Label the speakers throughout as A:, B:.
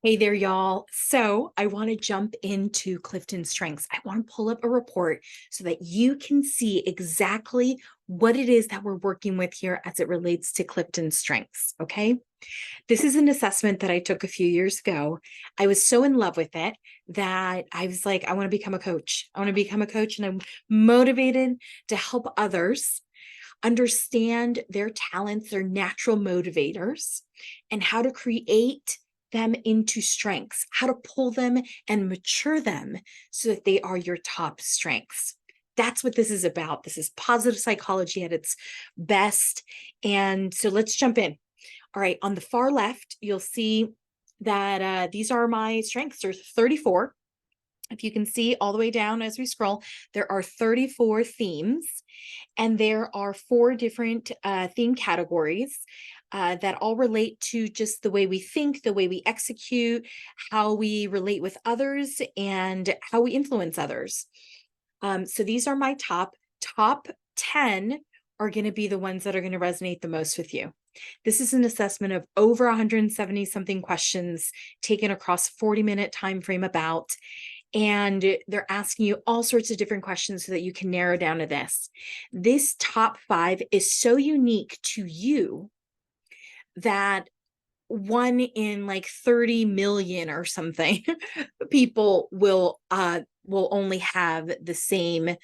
A: Hey there, y'all. So I want to jump into Clifton Strengths. I want to pull up a report so that you can see exactly what it is that we're working with here as it relates to Clifton Strengths. Okay. This is an assessment that I took a few years ago. I was so in love with it that I was like, I want to become a coach. I want to become a coach, and I'm motivated to help others understand their talents, their natural motivators, and how to create them into strengths, how to pull them and mature them so that they are your top strengths. That's what this is about. This is positive psychology at its best. And so let's jump in. All right, on the far left, you'll see that these are my strengths. There's 34. If you can see all the way down as we scroll, there are 34 themes, and there are four different theme categories that all relate to just the way we think, the way we execute, how we relate with others, and how we influence others. So these are my top 10 are going to be the ones that are going to resonate the most with you. This is an assessment of over 170 something questions taken across a 40-minute time frame about. And they're asking you all sorts of different questions so that you can narrow down to this. This top 5 is so unique to you that one in like 30 million or something people will only have the same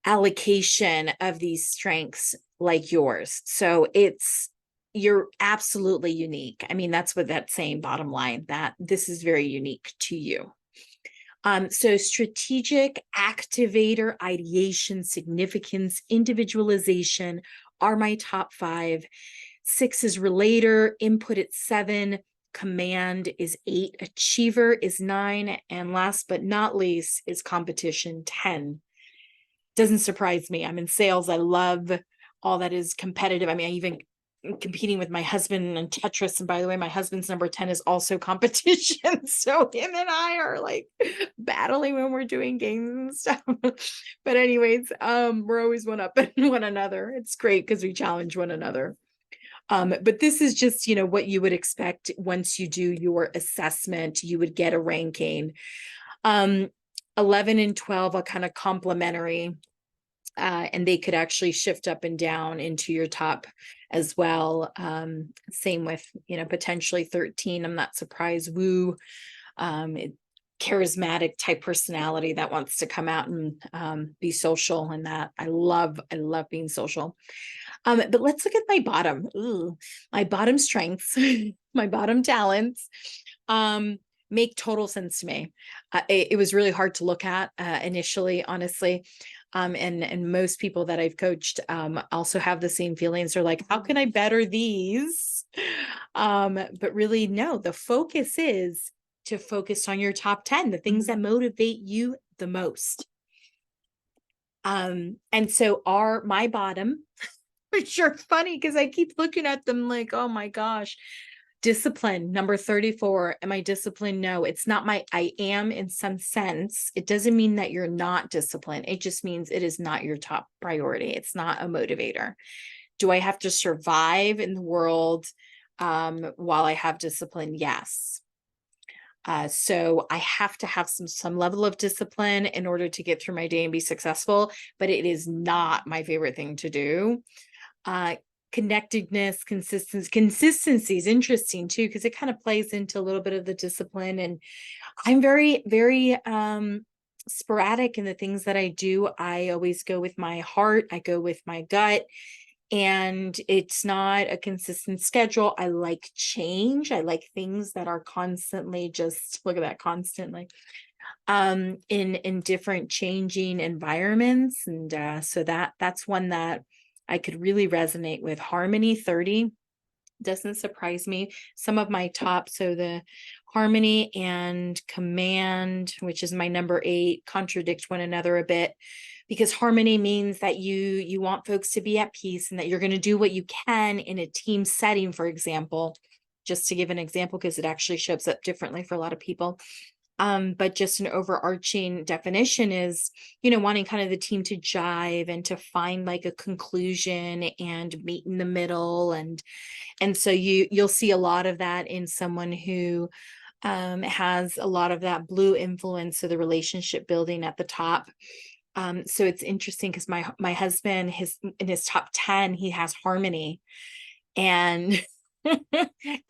A: allocation of these strengths like yours. So you're absolutely unique. I mean, that's what that's saying, bottom line, that this is very unique to you. So strategic, activator, ideation, significance, individualization are my top 5. 6 is relator, input at 7, command is 8, achiever is 9, and last but not least is competition, 10. Doesn't surprise me. I'm in sales. I love all that is competitive. I mean, I even competing with my husband in Tetris. And by the way, my husband's number 10 is also competition. So him and I are like battling when we're doing games and stuff. But anyways, we're always one up in one another. It's great because we challenge one another. But this is just, what you would expect once you do your assessment. You would get a ranking. 11 and 12 are kind of complementary. And they could actually shift up and down into your top as well. Same with, potentially 13. I'm not surprised. Woo, charismatic type personality that wants to come out and be social, and that I love being social. But let's look at my bottom. My bottom strengths, my bottom talents. Make total sense to me. It was really hard to look at initially, honestly. And most people that I've coached also have the same feelings. They're like, how can I better these? But really, no, the focus is to focus on your top 10, the things that motivate you the most. And so my bottom, which are funny because I keep looking at them like, oh my gosh. Discipline, number 34. Am I disciplined? No, it's not I am in some sense. It doesn't mean that you're not disciplined. It just means it is not your top priority. It's not a motivator. Do I have to survive in the world while I have discipline? Yes. So I have to have some level of discipline in order to get through my day and be successful, but it is not my favorite thing to do. Connectedness, consistency is interesting too, because it kind of plays into a little bit of the discipline. And I'm very, very sporadic in the things that I do. I always go with my heart. I go with my gut. And it's not a consistent schedule. I like change. I like things that are constantly just, look at that, constantly in different changing environments. And so that's one that I could really resonate with. Harmony, 30, doesn't surprise me. Some of my top, so the harmony and command, which is my number 8, contradict one another a bit, because harmony means that you want folks to be at peace and that you're going to do what you can in a team setting, for example, just to give an example, because it actually shows up differently for a lot of people. But just an overarching definition is, wanting kind of the team to jive and to find like a conclusion and meet in the middle. And so you'll see a lot of that in someone who has a lot of that blue influence of the relationship building at the top. So it's interesting because my husband, in his top 10, he has harmony, and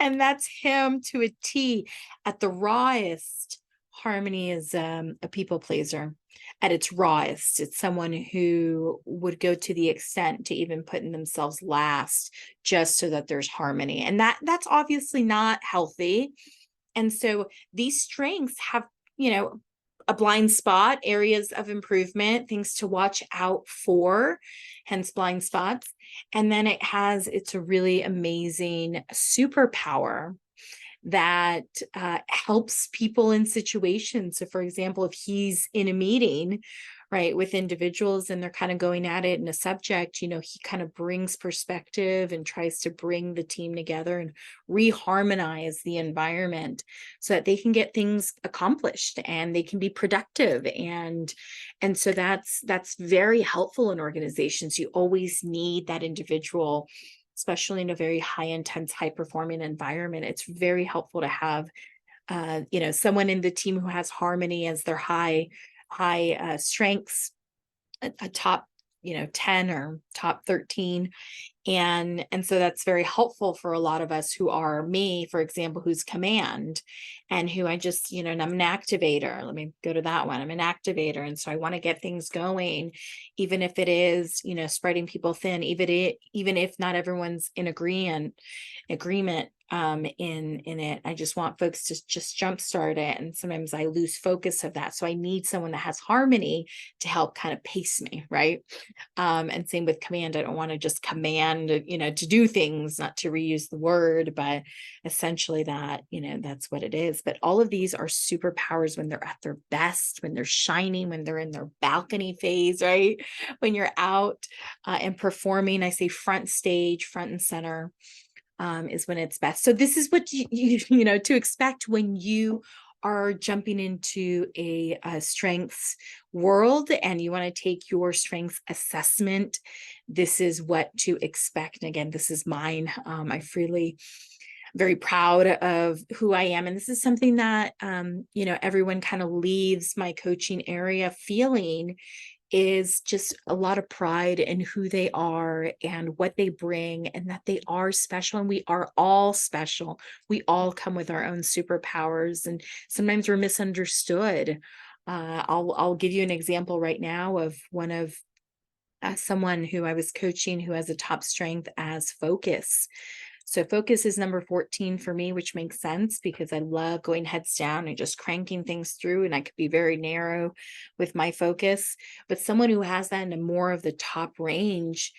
A: and that's him to a T. At the rawest, harmony is a people pleaser. At its rawest, it's someone who would go to the extent to even putting themselves last just so that there's harmony, and that's obviously not healthy. And so these strengths have, a blind spot, areas of improvement, things to watch out for, hence blind spots. And then it's a really amazing superpower that helps people in situations. So, for example, if he's in a meeting, right, with individuals and they're kind of going at it in a subject, he kind of brings perspective and tries to bring the team together and reharmonize the environment so that they can get things accomplished and they can be productive. And so that's very helpful in organizations. You always need that individual, especially in a very high intense, high performing environment. It's very helpful to have, someone in the team who has harmony as their high strengths, a top, 10 or top 13. And so that's very helpful for a lot of us who are me, for example, who's command and who I just, and I'm an activator. Let me go to that one. I'm an activator. And so I want to get things going, even if it is, spreading people thin, even if not everyone's in agreement in it. I just want folks to just jumpstart it. And sometimes I lose focus of that. So I need someone that has harmony to help kind of pace me, right? And same with command. I don't want to just command, to do things, not to reuse the word, but essentially that, that's what it is. But all of these are superpowers when they're at their best, when they're shining, when they're in their balcony phase, right? When you're out and performing, I say front stage, front and center. Is when it's best. So this is what you know to expect when you are jumping into a strengths world and you want to take your strengths assessment. This is what to expect. And again, this is mine. Very proud of who I am. And this is something that, everyone kind of leaves my coaching area feeling is just a lot of pride in who they are and what they bring, and that they are special, and we are all special. We all come with our own superpowers, and sometimes we're misunderstood. I'll give you an example right now of one of someone who I was coaching who has a top strength as focus. So focus is number 14 for me, which makes sense because I love going heads down and just cranking things through. And I could be very narrow with my focus. But someone who has that in a more of the top range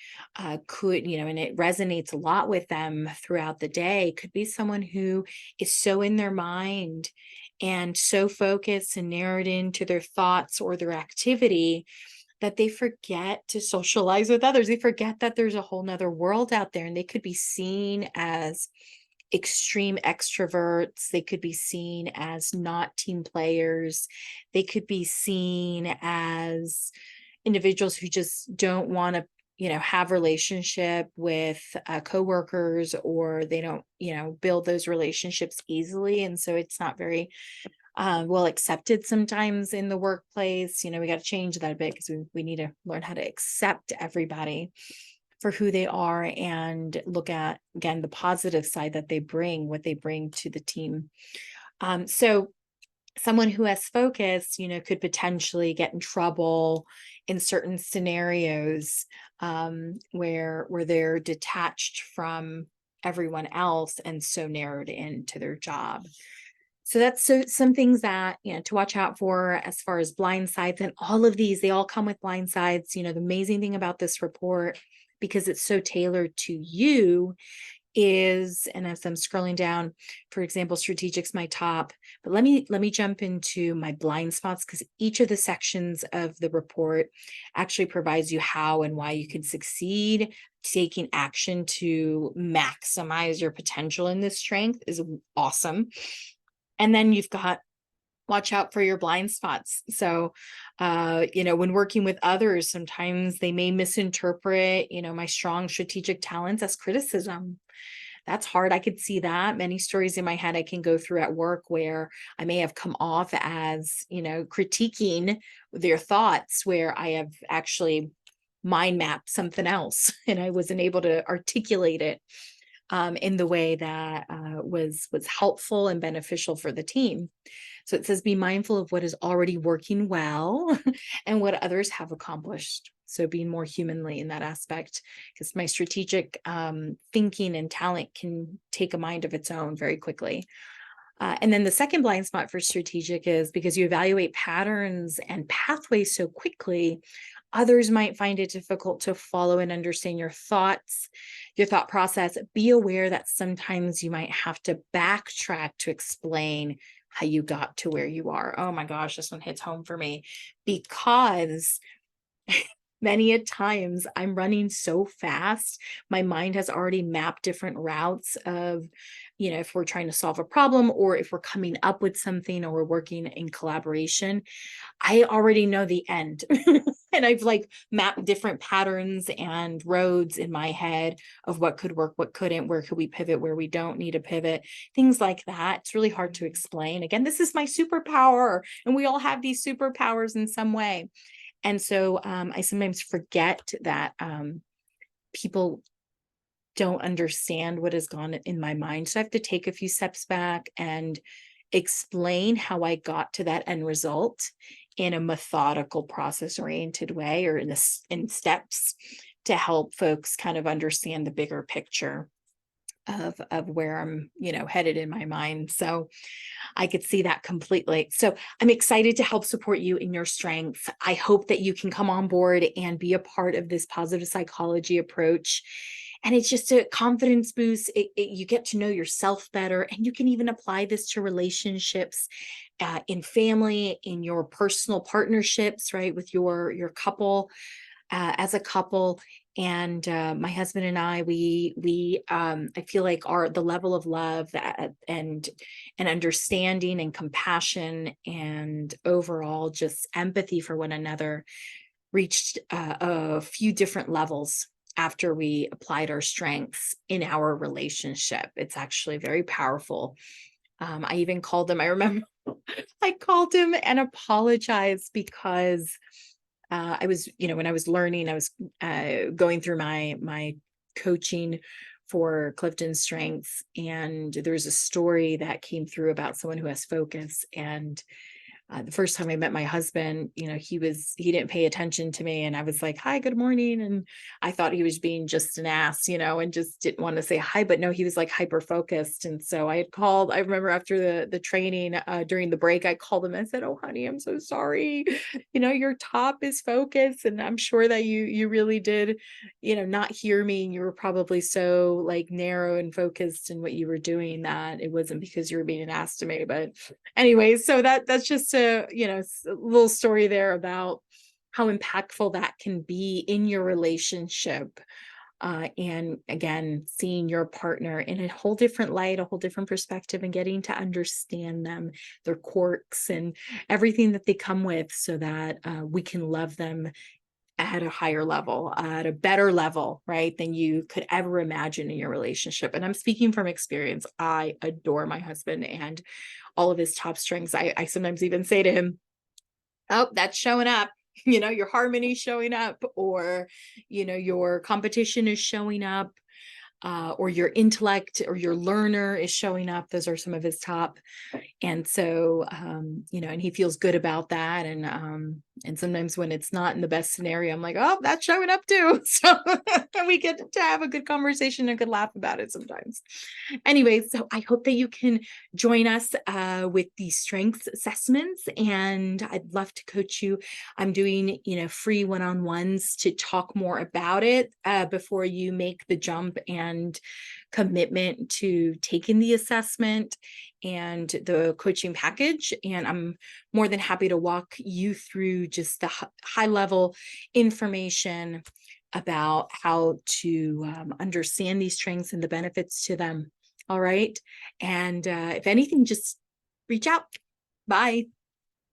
A: could, and it resonates a lot with them throughout the day, could be someone who is so in their mind and so focused and narrowed into their thoughts or their activity that they forget to socialize with others. They forget that there's a whole nother world out there, and they could be seen as extreme extroverts. They could be seen as not team players. They could be seen as individuals who just don't want to, have relationship with coworkers, or they don't, build those relationships easily. And so it's not very well accepted sometimes in the workplace. We got to change that a bit because we need to learn how to accept everybody for who they are and look at, again, the positive side that they bring, what they bring to the team. So someone who has focus, could potentially get in trouble in certain scenarios where they're detached from everyone else and so narrowed into their job. So that's some things that, to watch out for as far as blind sides. And all of these, they all come with blind sides. The amazing thing about this report, because it's so tailored to you, is, and as I'm scrolling down, for example, strategic's my top, but let me jump into my blind spots, because each of the sections of the report actually provides you how and why you can succeed. Taking action to maximize your potential in this strength is awesome. And then you've got watch out for your blind spots. So, when working with others, sometimes they may misinterpret, my strong strategic talents as criticism. That's hard. I could see that. Many stories in my head I can go through at work where I may have come off as, critiquing their thoughts, where I have actually mind mapped something else and I wasn't able to articulate it in the way that was helpful and beneficial for the team. So it says, be mindful of what is already working well and what others have accomplished. So being more humanly in that aspect, because my strategic thinking and talent can take a mind of its own very quickly. And then the second blind spot for strategic is because you evaluate patterns and pathways so quickly, others might find it difficult to follow and understand your thoughts, your thought process. Be aware that sometimes you might have to backtrack to explain how you got to where you are. Oh my gosh, this one hits home for me, because many a times I'm running so fast, my mind has already mapped different routes of, if we're trying to solve a problem or if we're coming up with something or we're working in collaboration, I already know the end. And I've like mapped different patterns and roads in my head of what could work, what couldn't, where could we pivot, where we don't need a pivot, things like that. It's really hard to explain. Again, this is my superpower, and we all have these superpowers in some way. And so I sometimes forget that people don't understand what has gone in my mind. So I have to take a few steps back and explain how I got to that end result in a methodical, process-oriented way, or in steps, to help folks kind of understand the bigger picture of where I'm, headed in my mind. So I could see that completely. So I'm excited to help support you in your strengths. I hope that you can come on board and be a part of this positive psychology approach. And it's just a confidence boost. You get to know yourself better, and you can even apply this to relationships, in family, in your personal partnerships, right, with your couple, as a couple. And my husband and I, I feel like the level of love and understanding and compassion and overall just empathy for one another reached a few different levels after we applied our strengths in our relationship. It's actually very powerful. I even called him, I remember I called him and apologized because I was, when I was learning, I was going through my coaching for Clifton Strengths, and there was a story that came through about someone who has focus. And the first time I met my husband, he didn't pay attention to me, and I was like, "Hi, good morning," and I thought he was being just an ass, and just didn't want to say hi. But no, he was like hyper focused, and so I had called. I remember after the training, during the break, I called him and said, "Oh, honey, I'm so sorry. Your top is focused, and I'm sure that you really did, not hear me. And you were probably so like narrow and focused in what you were doing that it wasn't because you were being an ass to me, but." Anyway, so that's just a little story there about how impactful that can be in your relationship, and again, seeing your partner in a whole different light, a whole different perspective, and getting to understand them, their quirks and everything that they come with, so that we can love them at a higher level, at a better level, right, than you could ever imagine in your relationship. And I'm speaking from experience. I adore my husband and all of his top strengths. I sometimes even say to him, "Oh, that's showing up." Your harmony showing up, or, your competition is showing up, or your intellect or your learner is showing up. Those are some of his top. And so, and he feels good about that. And sometimes when it's not in the best scenario, I'm like, "Oh, that's showing up too." So we get to have a good conversation and a good laugh about it sometimes. Anyway, so I hope that you can join us with the strengths assessments, and I'd love to coach you. I'm doing, free one-on-ones to talk more about it before you make the jump and commitment to taking the assessment and the coaching package. And I'm more than happy to walk you through just the high level information about how to understand these strengths and the benefits to them. All right. And if anything, just reach out. Bye.